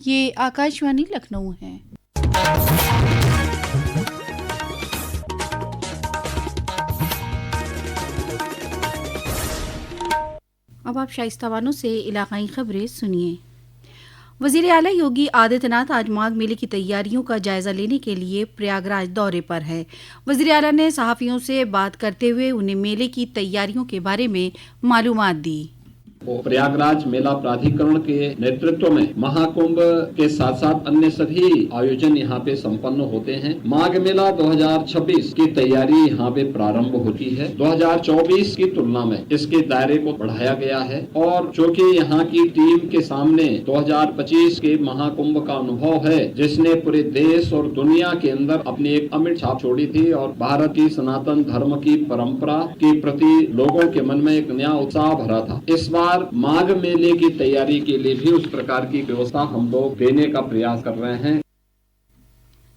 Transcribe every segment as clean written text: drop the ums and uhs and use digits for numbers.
ये आकाशवाणी लखनऊ है। अब आप शाइस्ता बानो से इलाकाई खबरें सुनिए। वज़ीर आला योगी आदित्यनाथ आज माघ मेले की तैयारियों का जायजा लेने के लिए प्रयागराज दौरे पर है। वज़ीर आला ने सहाफ़ियों से बात करते हुए उन्हें मेले की तैयारियों के बारे में मालूमात दी। प्रयागराज मेला प्राधिकरण के नेतृत्व में महाकुंभ के साथ साथ अन्य सभी आयोजन यहाँ पे संपन्न होते हैं। माघ मेला 2026 की तैयारी यहाँ पे प्रारंभ होती है। 2024 की तुलना में इसके दायरे को बढ़ाया गया है और जो कि यहाँ की टीम के सामने 2025 के महाकुंभ का अनुभव है, जिसने पूरे देश और दुनिया के अंदर अपनी एक अमिट छाप छोड़ी थी और भारत की सनातन धर्म की परंपरा के प्रति लोगों के मन में एक नया उत्साह भरा था। इस बार माघ मेले की तैयारी के लिए भी उस प्रकार की व्यवस्था हम लोग देने का प्रयास कर रहे हैं।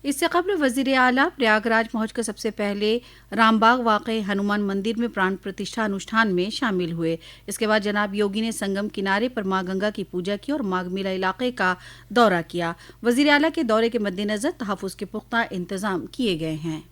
इससे कबल वज़ीर आला प्रयागराज पहुंचकर सबसे पहले रामबाग वाक़े हनुमान मंदिर में प्राण प्रतिष्ठा अनुष्ठान में शामिल हुए। इसके बाद जनाब योगी ने संगम किनारे पर मां गंगा की पूजा की और माघ मेला इलाके का दौरा किया। वज़ीर आला के दौरे के मद्देनज़र तहफ़्फ़ुज़ के पुख्ता इंतजाम किए गए हैं।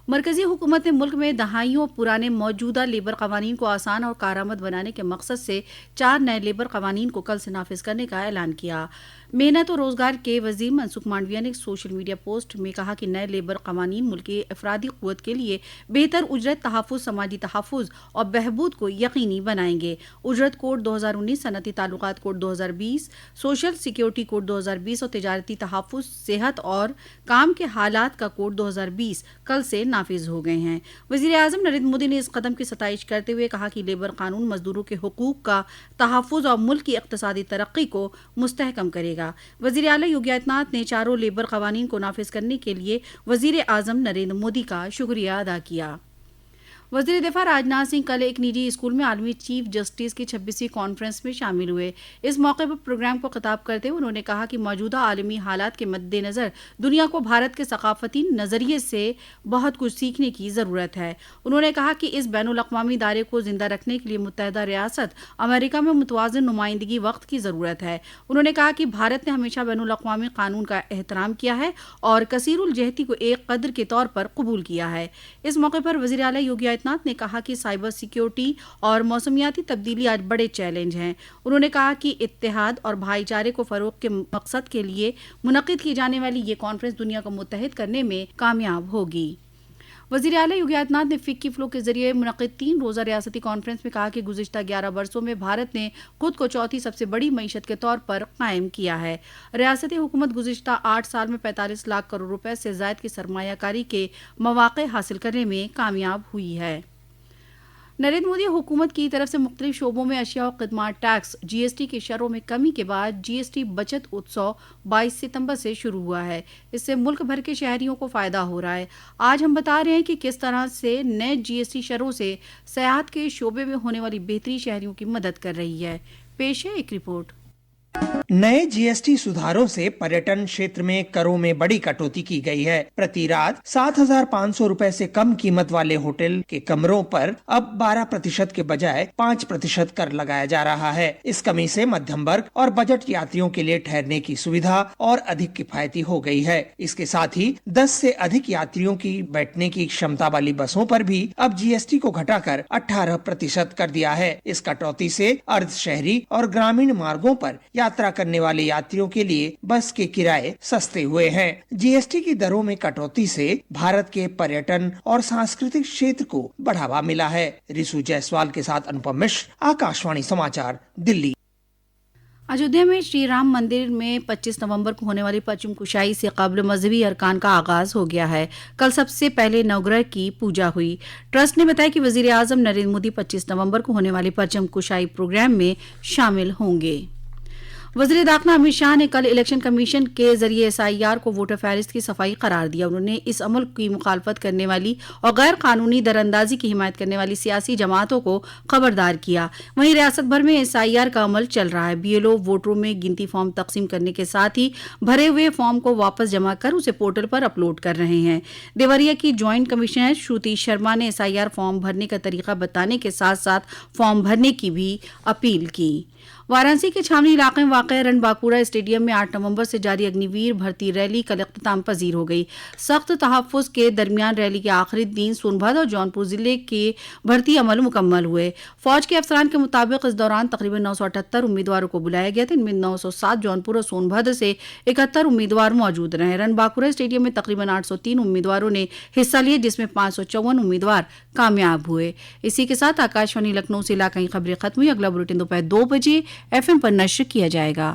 मरकजी हुकूमत ने मुल्क में दहाइयों पुराने मौजूदा लेबर कवानीन को आसान और कारआमद बनाने के मकसद से 4 नए लेबर कवानीन को कल से नाफिज करने का ऐलान किया। मेहनत और रोजगार के वजीर मनसुख मांडविया ने सोशल मीडिया पोस्ट में कहा कि नए लेबर कवानीन मुल्क की अफरादी क़ुव्वत के लिए बेहतर उजरत तहफ़्फ़ुज़, समाजी तहफ़्फ़ुज़ और बहबूद को यकीनी बनाएंगे। उजरत कोड 2019, सनती ताल्लुकात कोड 2020, सोशल सिक्योरिटी कोड 2020 और तिजारती तहफ़्फ़ुज़, सेहत और काम के हालात का कोड 2020 कल से नाफिज हो गए हैं। वज़ीर आज़म नरेंद्र मोदी ने इस कदम की सताइश करते हुए कहा कि लेबर कानून मजदूरों के हुकूक का तहफ़्फ़ुज़ और मुल्क की इक़्तिसादी तरक्की को मुस्तहकम करेगा। वज़ीर आला योगी आदित्यनाथ ने चारों लेबर कवानीन को नाफिज करने के लिए वज़ीर आज़म नरेंद्र मोदी का शुक्रिया अदा किया। वज़ीर दिफ़ा राजनाथ सिंह कल एक निजी स्कूल में आलमी चीफ जस्टिस की 26वीं कॉन्फ्रेंस में शामिल हुए। इस मौके पर प्रोग्राम को खिताब करते हुए उन्होंने कहा कि मौजूदा आलमी हालात के मद्देनज़र दुनिया को भारत के सकाफती नज़रिए से बहुत कुछ सीखने की ज़रूरत है। उन्होंने कहा कि इस बैनुल-अक़वामी इदारे को ज़िंदा रखने के लिए मुत्तहिदा रियासत अमेरिका में मुतवाज़िन नुमाइंदगी वक्त की ज़रूरत है। उन्होंने कहा कि भारत ने हमेशा बैनुल-अक़वामी कानून का एहतराम किया है और कसीरुल जहती को एक कदर के तौर पर कबूल किया है। इस मौके पर वज़ीर आला योगी आदित्यनाथ ने कहा कि साइबर सिक्योरिटी और मौसमियाती तब्दीली आज बड़े चैलेंज हैं। उन्होंने कहा कि इत्तेहाद और भाईचारे को फ़रोग़ के मकसद के लिए मुनक़िद की जाने वाली ये कॉन्फ्रेंस दुनिया को मुत्तहिद करने में कामयाब होगी। वज़ीर आला योगी आदित्यनाथ ने फ़िक्की फ़्लो के जरिए मुनक़िद 3 रोज़ा रियासती कॉन्फ्रेंस में कहा कि गुज़िश्ता 11 बरसों में भारत ने खुद को चौथी सबसे बड़ी मईशत के तौर पर कायम किया है। रियासती हुकूमत गुज़िश्ता 8 साल में 45 लाख करोड़ रुपए से ज़ायद की सरमायाकारी के मौक़े हासिल करने में कामयाब हुई है। नरेंद्र मोदी हुकूमत की तरफ से मुख्तलिफ शोबों में अशिया और खिदमत टैक्स GST की शरों में कमी के बाद GST बचत उत्सव 22 सितंबर से शुरू हुआ है। इससे मुल्क भर के शहरियों को फ़ायदा हो रहा है। आज हम बता रहे हैं कि किस तरह से नए GST शरों से सयाहत के शोबे में होने वाली बेहतरी शहरियों की मदद कर रही है। पेश है एक रिपोर्ट। नए GST सुधारों से पर्यटन क्षेत्र में करों में बड़ी कटौती की गई है। प्रति रात 7,500 रुपए से कम कीमत वाले होटल के कमरों पर अब 12% के बजाय 5% कर लगाया जा रहा है। इस कमी से मध्यम वर्ग और बजट यात्रियों के लिए ठहरने की सुविधा और अधिक किफायती हो गई है। इसके साथ ही 10 से अधिक यात्रियों की बैठने की क्षमता वाली बसों पर भी अब GST को घटाकर 18% कर दिया है। इस कटौती से अर्ध शहरी और ग्रामीण मार्गों पर यात्रा करने वाले यात्रियों के लिए बस के किराए सस्ते हुए हैं। GST की दरों में कटौती से भारत के पर्यटन और सांस्कृतिक क्षेत्र को बढ़ावा मिला है। रिसु जायसवाल के साथ अनुपम मिश्र, आकाशवाणी समाचार, दिल्ली। अयोध्या में श्री राम मंदिर में 25 नवंबर को होने वाली परचम कुशाई से कबल मजहबी अरकान का आगाज हो गया है। कल सबसे पहले नवग्रह की पूजा हुई। ट्रस्ट ने बताया कि वजीर आजम नरेंद्र मोदी 25 नवंबर को होने वाले परचम कुशाई प्रोग्राम में शामिल होंगे। वज़ीर दाखिला अमित शाह ने कल इलेक्शन कमीशन के जरिए SIR को वोटर फहरिस्त की सफाई करार दिया। उन्होंने इस अमल की मुखालफत करने वाली और गैर कानूनी दरअंदाजी की हिमायत करने वाली सियासी जमातों को खबरदार किया। वहीं रियासत भर में SIR का अमल चल रहा है। BLO वोटरों में गिनती फॉर्म तकसीम करने के साथ ही भरे हुए फॉर्म को वापस जमा कर उसे पोर्टल पर अपलोड कर रहे हैं। देवरिया की ज्वाइंट कमिश्नर श्रुति शर्मा ने SIR फॉर्म भरने का तरीका बताने के साथ साथ फॉर्म भरने की भी अपील की। वाराणसी के छावनी इलाके में वाक़ रणबांकुरा स्टेडियम में 8 नवंबर से जारी अग्निवीर भर्ती रैली कल इख्तिताम पजीर हो गई। सख्त तहफ़्फ़ुज़ के दरमियान रैली के आखिरी दिन सोनभद्र और जौनपुर जिले के भर्ती अमल मुकम्मल हुए। फौज के अफसरान के मुताबिक इस दौरान तकरीबन 978 उम्मीदवारों को बुलाया गया था। इनमें 907 जौनपुर और सोनभद्र से 71 उम्मीदवार मौजूद रहे। रणबांकुरा स्टेडियम में तकरीबन 803 उम्मीदवारों ने हिस्सा लिया, जिसमें 554 उम्मीदवार कामयाब हुए। इसी के साथ आकाशवाणी लखनऊ से इलाकाई खबरें खत्म हुई। अगला बुलेटिन दोपहर 2 बजे FM पर नश्र किया जाएगा।